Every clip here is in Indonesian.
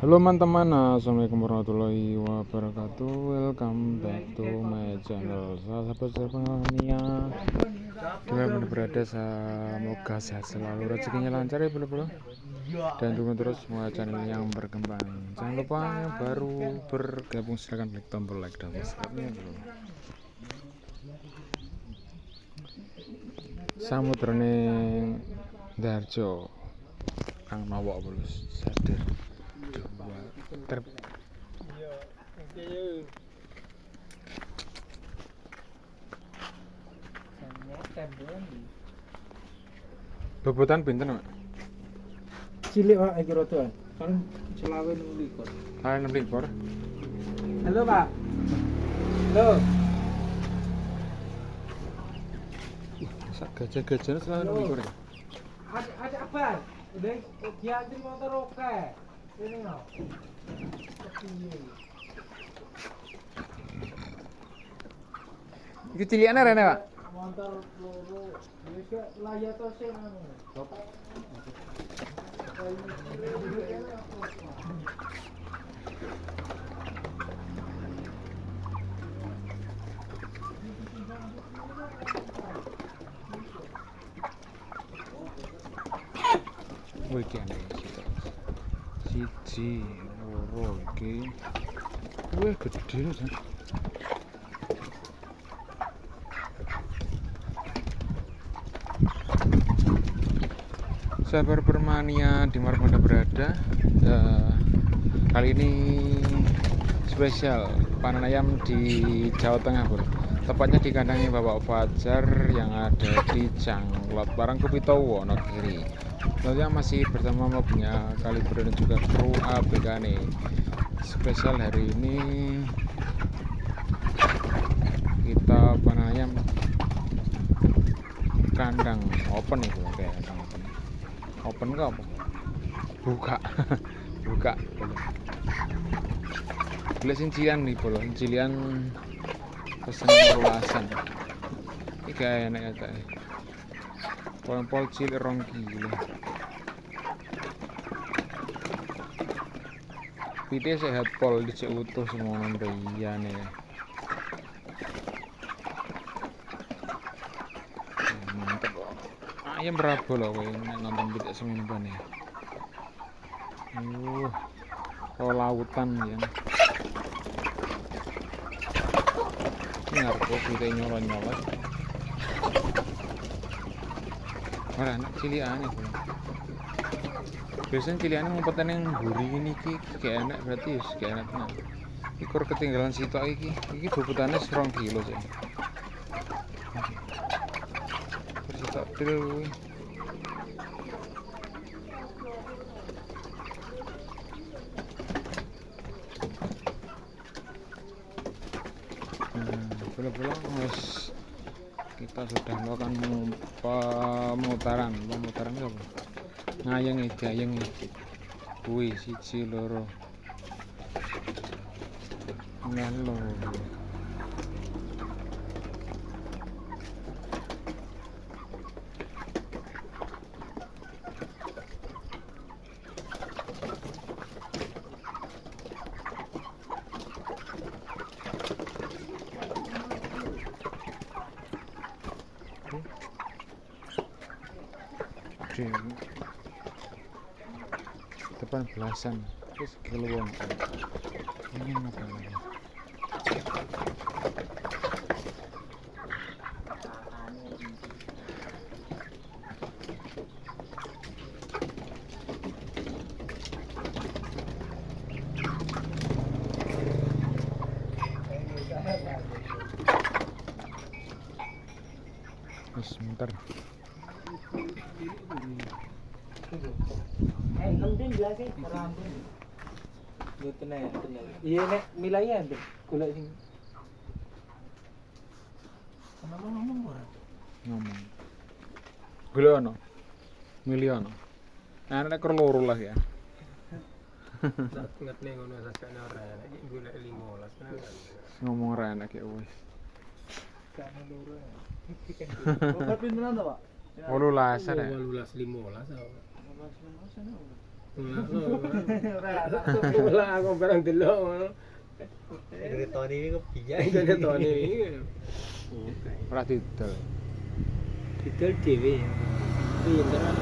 Halo teman-teman, assalamualaikum warahmatullahi wabarakatuh. Welcome back to my channel. Sahabat Serpania, dimanapun berada, semoga sehat selalu, rezekinya lancar ya bro. Dan dukung terus semua channel yang berkembang. Jangan lupa yang baru bergabung silahkan klik tombol like dan subscribe-nya bro. Samudrane Darjo Kang Mawok bulus sadar dua trip. Bobotan pinten, Mak? Cilik Pak iki rada. Kan selawe 16. Ah, 16. Halo Pak. Halo. Sak gajah-gajahnya selalu 16 ya? Ada apa? Udah diantri motor oke. Ini no. Iki cilikane rene, Pak. Motor loro. Wis layak to sing anu. Wih, iki ana siji, loro iki. Wih, gede lho, Jan. Sabar bermania dimanapun Anda berada. Kali ini spesial panen ayam di Jawa Tengah, bro. Tepatnya di kandangnya Bapak Fajar yang ada di Janglot Parangkupito Wonogiri. Tentunya masih bersama mobnya Kaliber dan juga kru ABK nih. Spesial hari ini kita panen ayam kandang open nih, bro. Kayak kandang open ke apa? Buka. Buka. Beli cincilan nih, bro. Cincilan pesanan rulasan. Ini kayak enak ya, kayak pol-pol cilik 2 kilo. Pite sehat pol dicek utuh semua memberiannya. Mantep kok. Ayam berapa loh kowe nonton pite semen ban ya. Oh lautan ya. Ini ngarep pite nyolot-nyolot. Ora anak cilikane, bro. Biasanya ciliannya ngumpetan yang buri ini kayak enak, berarti ya kayak enak tenan. Iki kur ketinggalan sitok iki bobotannya 2 kilo sih. Sitok til. Belum kita sudah melakukan pemutaran apa? Ngayeng kuwi siji loro ngelo depan belasan terus keluar ini apa lagi sebentar. Penting jelas sih orang pun. Yo tenan. Iya nek milaya ndek golek sing. Ngomong ora. Ngomong. Golek ono. Milih ono. Nah, nek kur loro lah ya. Ngerti ngono sakjane ora nek golek 15 Ngomong ora enak ya wis. kan loro. Kok pinteran to, Pak? 18 ya. 18 15. Ora aku barang delok ngono. Ceritane iki kok biaya. Ceritane iki. Ora didol. Didol dhewe ya. Pinter kan.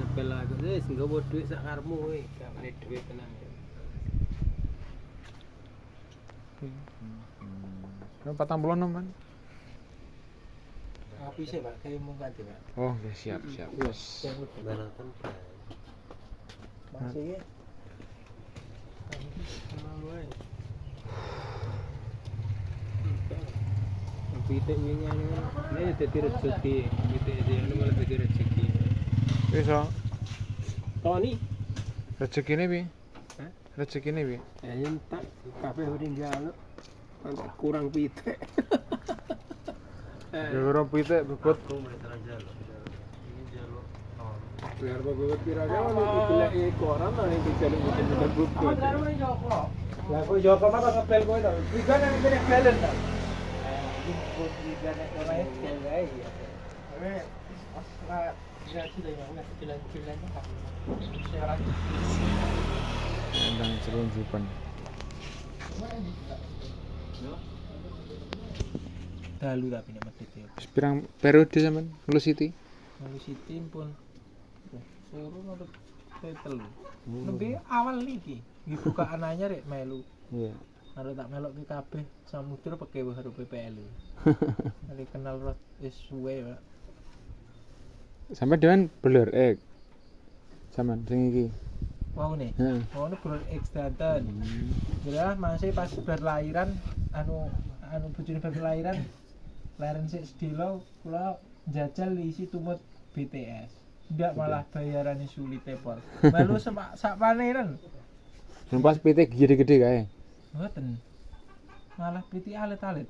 Nepel aku wis nggawa dhuwit sak karepmu kowe, gak meneh dhuwit tenan. Kan 46 kan? Api sih Pak, kayak mau ganti Pak. Oh, ya siap. Wes. Yang lebih Banakan Pak. masih ya. Pitik wingi anu, ini dadi rezeki. Pitik iki malah dadi rezeki. Wis oh. Toni, Rezekine piye? Hah? Rezekine piye? ya entak kabeh udah njaluk. Antek kurang pitik. Ya ora pitik bebot. Aku mereka jaluk. Ini jaluk. Oh. Biar bagus pirane ono digoleki koran nang dijaluk muter buku. Lah kok Joko mah kok ngepel kowe to. Tiga nang kene balen to. Iki kok tiga nek ora ya gawe ya. Awe ora tidak sudah ya udah jalan-jalan apa. Sekarang Endang celunjukan. dalu tapi nek medhit ya. Wis pirang periode sampean lulus Siti? Lalu Siti pun suruh untuk telu. Nembe awal iki. Iki bukaan anyar rek melu. Iya. Arep tak melok ki kabeh samudra pekewe karo PPL. Nanti kenal rot wis suwe Pak. Sampai dengan blur sampean sing iki. Wau nih. Heeh. Wau ini bro X danten. Jelas masih pas berlahiran anu bojone berlahiran leren sik sedilo kula njajal isi tumut BTS. Ndak malah bayarannya sulit tepor. Melu sak paneran. Sing pas pitik gede-gede kae. Mboten. Malah pitik alit-alit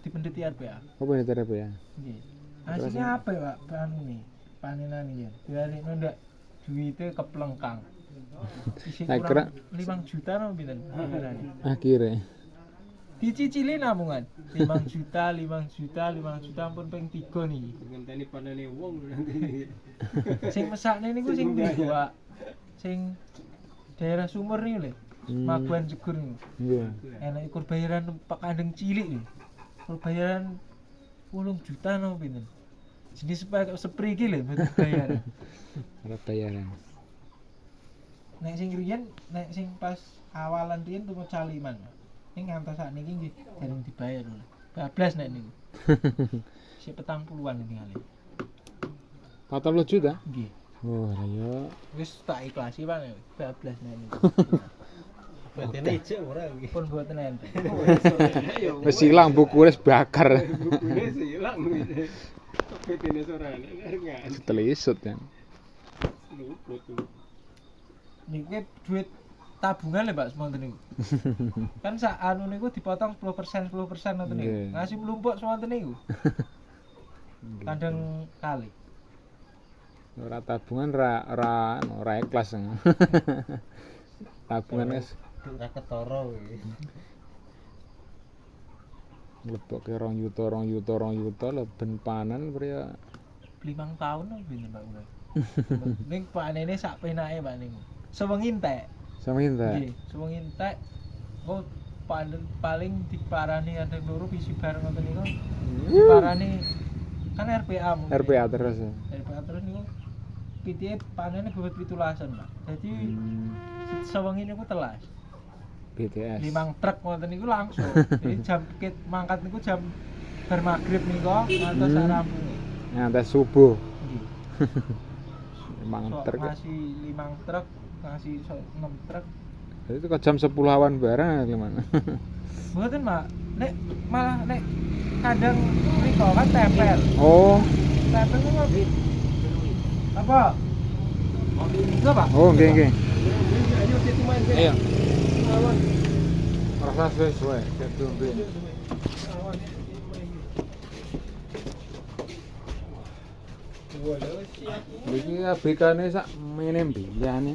dipendeti RPA. Apa ini terapa ya? Nggih. Hasilnya apa ya, Pak? Anu nih, panenan iki. Biasane ndak duwite keplengkang. Isi Saya kira- kurang 5 juta no pinten? Akhirnya. Dicicili namungan 5 juta ampun ping 3 nih. Ngenteni panene wong nanti. Sing mesakne niku sing ndi, Pak? Sing daerah sumur niku lho. Maguan Jegur niku. Iya. Enak ikur bayaran Pak Kandeng cilik lho. Ikur bayaran 8 juta no pinten. Jenis sepri iki lho bayaran. Ada bayaran. Nek sing riyen, nek sing pas awalan riyen tuku caliman. Ning ngantos sakniki nggih dereng dibayar lho. Bablas nek niku. Sik 40-an tinggal. 40 juta? Nggih. Oh, ya. Wis tak ikhlasi Pak nek bablas nek niku. Batene ijek ora iki. Pun mboten enten. Wis ilang buku wis bakar. Bukune silang iki. Petene sorane ngan. Telisut kan. Luput. Niki duit tabungan lho Pak semonten niku. Kan sak anu niku dipotong 10% ngoten niku. Nggih. Ngasih mlumpuk semonten niku. Kandang kali. Ora tabungan ora ikhlas. Tabungan wis Ora ketara iki. mlebokke 2 juta lho ben panen pria 5 tahun lho pinten Pak kula. Ning panene sak penake Pak niku. Sewengi entek. sama kita. Nggih, sewengi entek. Oh, paling diparani ada loro bisi bareng ngoten niku. Diparani kan RPA mungkin. RPA terus. Ya. RPA terus niku pitike panene bobot 17-an, Pak. Dadi sewengi niku telas. BTS. 5 truk ngoten niku langsung. Jadi jam kit mangkat niku jam bar magrib niku ngantos sak rampunge. Nganti subuh. Nggih. 5 truk. Ngasih 5 truk, ngasih 6 truk. Jadi itu ke jam 10 awan bareng gimana? Mboten, Pak. Nek malah nek kadang mriko kan tempel. Oh, Tempel niku ngopi. Apa? Enggak, Pak. oh nggih nggih. Ayo kita main. Ayo. Rasa sesuai, gitu nggih. Iki ABK-ne sak mene mbiyane.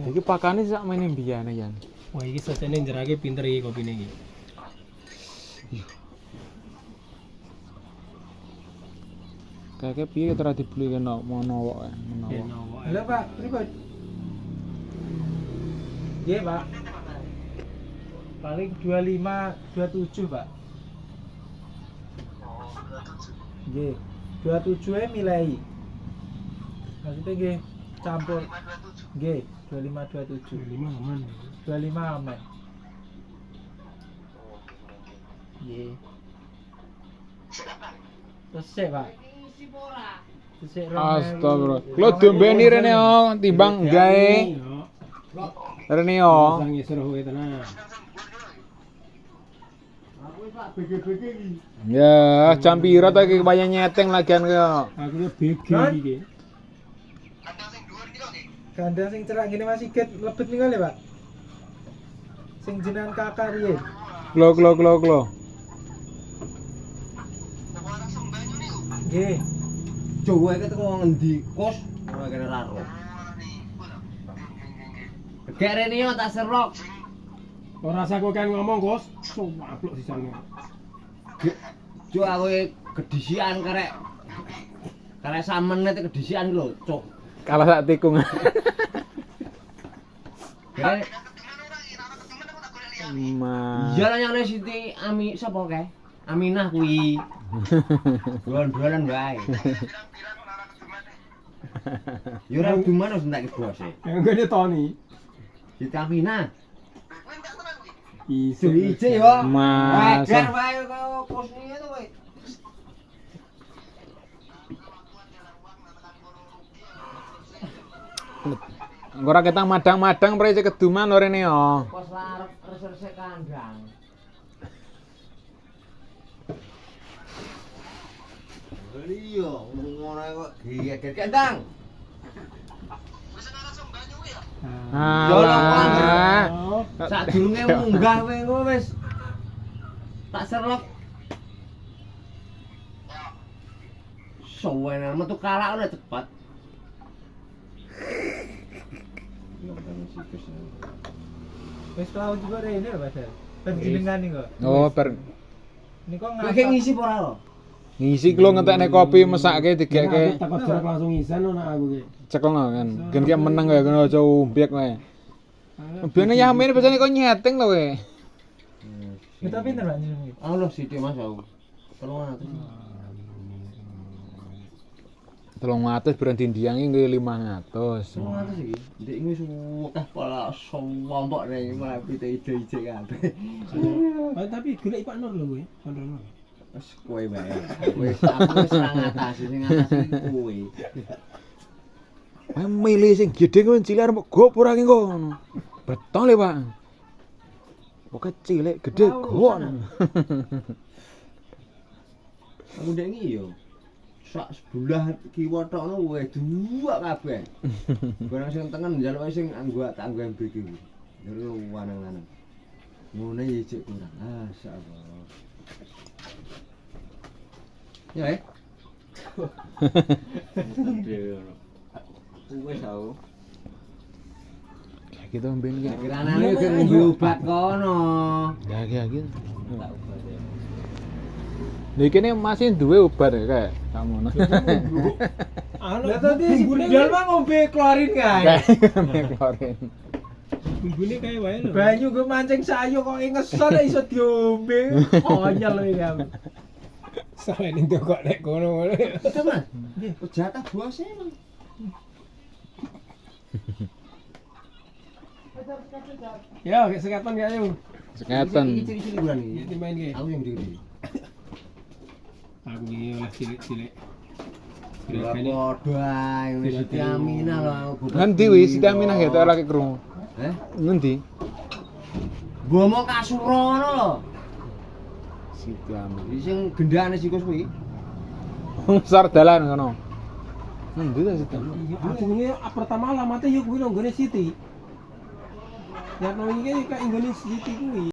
Iki pakane sak mene mbiyane yan. Wah, iki sesene njerake pinter iki kopine iki. Kayak piye ora dibeli kena mono wae, menawa. Halo Pak, pripun? Nggih Pak. Paling 25, 27 Pak. Nggih, 27 milai. Maksudnya nggih campur. Nggih, 25 27. 5 aman. 25 aman. Nggih. Terus sik, Pak. Terus sik Astagfirullah. Kulo diombeni rene yo timbang gawe. Rene yo. Sangi suruh kowe tenan. Ya, jam pira ta iki kaya nyeteng lagian kaya. Aku yo BG iki. Gandang sing cerak gini masih get lebet nih kali Pak. Sing jenengan kakak riyen. Klo. Nggih. Coba iki teko ngendi? Kos ora kene raro. Gek rene yo tak serok. Ora usah kowe kan ngomong, Gus. Suwapluk sisane. Cuk aku kedisian karek. Karek samene te kedisian lho, cuk. Kalah sak tikung. Karek Ma. iya lah nyane Siti Ami sapa kae? Aminah kuwi. Dolan-dolan wae. Yo ora duman wis entek bos e. Yang gede Tony. Siti Aminah. Iso Ije yo. Masa. Wajar wae kok kosne itu kowe. Ora ketang madang-madang prese keduman rene yo. Pos larep reserse kandang. Iya, ngono kok geget kandang. Ah. Sadurunge munggah kowe engko wis tak serok. Suwene metu kalak ora cepet. Wis tau juga rene lho Pak. Penjenengan nih kok. Oh, ber Niku Kowe ngapa? ki ngisi apa ora lo? ngisi klo ngentekne kopi mesake digeke takut jarak langsung isan ana aku ki. cekelno kan. Gen ki meneng ya kena aja umbyek wae. Biane yamene biasane kok nyeteng lho kowe. Kita pinter Pak jenengan. Allah sithik Mas aku. 300. 300 berarti ndiangi nggih 500. 300 iki. Ndek wis akeh pola sombok nek malah pite ijo-ijo kabeh. Tapi golek Pak Nur lho kowe, Pak Nur. Wes kowe wae. Wis aku wis ngatasi sing ngatasi kowe. Wae milih sing gedhe kowe cilik arep gop ora ki ngono. Betul ya, Pak. Pokoke cilik gedhe gop. Aku ndek iki yo. Sak sebelah kiwa tokno wae dua kabeh. Barang sing tengen njaluk sing anggo tak anggo MBK kuwi. Yo lanang-lanang. Ngene ya cek kurang. Masyaallah. Ya wis tau. Kayak gitu mben ki. Kiranane ke ngobat kono. Ya gitu. Lha kene masih duwe obat ya kayak kamu. Lah tadi si budal mah ngombe klorin kae. Klorin. Bumbune kae wae lho. Banyu gue mancing sayu kok ngesot iso diombe. Konyol lho ya. Salah ning kok nek kono. Itu Mas. Nggih, jatah bose emang. Ya, kesehatan ya ayo. Sekatan. Cilik-cilik bulan iki. Iki main ki. Aku yang gede. Aku iki oleh cilik-cilik. Ya padha ae wis Siti Aminah lho aku. Ngendi wis Siti Aminah ya tak lagi krungu. Ngendi? Bomo Kasurono lho. Siti Aminah. Iki sing gendane sikus kuwi. Wong sar dalan kono. Ngendi ta Siti? Aku ini pertama alamatnya yo kuwi nang nggone Siti. Ya nang iki kayak nggone Siti kuwi.